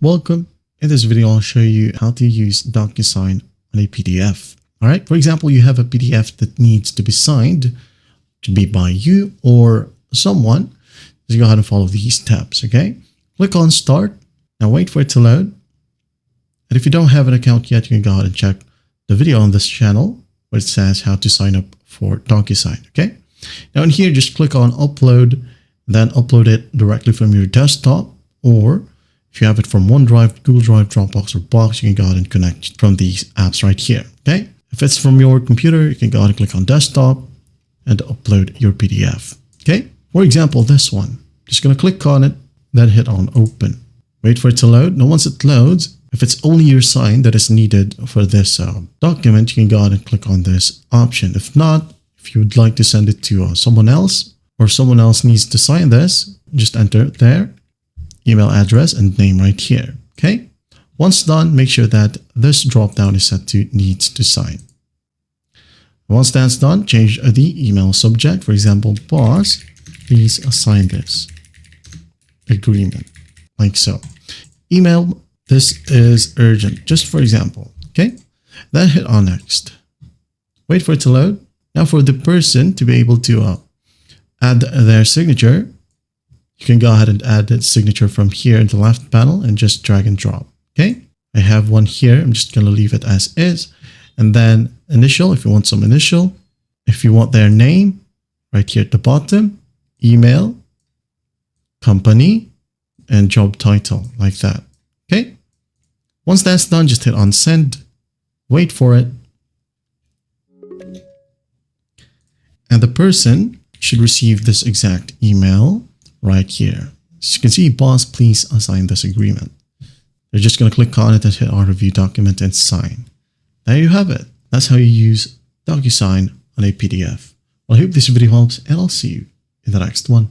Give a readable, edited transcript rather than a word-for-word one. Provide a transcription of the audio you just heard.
Welcome. In this video, I'll show you how to use DocuSign on a PDF. All right. For example, you have a PDF that needs to be signed, to be by you or someone. Just go ahead and follow these steps. Okay. Click on Start. Now wait for it to load. And if you don't have an account yet, you can go ahead and check the video on this channel where it says how to sign up for DocuSign. Okay. Now in here, just click on Upload, then upload it directly from your desktop, or if you have it from OneDrive, Google Drive, Dropbox, or Box, you can go ahead and connect from these apps right here. Okay. If it's from your computer, you can go ahead and click on Desktop and upload your PDF. Okay. For example, this one, just going to click on it, then hit on Open. Wait for it to load. Now, once it loads, if it's only your sign that is needed for this document, you can go ahead and click on this option. If not, if you would like to send it to someone else, or someone else needs to sign this, just enter their email address and name right here. Okay. Once done, make sure that this drop down is set to needs to sign. Once that's done, change the email subject. For example, boss, please sign this agreement, like so. Email, this is urgent, just for example. Okay. Then hit on next. Wait for it to load. Now for the person to be able to add their signature, you can go ahead and add that signature from here in the left panel and just drag and drop. Okay. I have one here. I'm just going to leave it as is. And then initial, if you want some initial, if you want their name right here at the bottom, email, company, and job title like that. Okay. Once that's done, just hit on send, wait for it. And the person should receive this exact email right here. As you can see, boss, please assign this agreement. You're just going to click on it and hit on review document and sign. There you have it. That's how you use DocuSign on a PDF. Well, I hope this video helps, and I'll see you in the next one.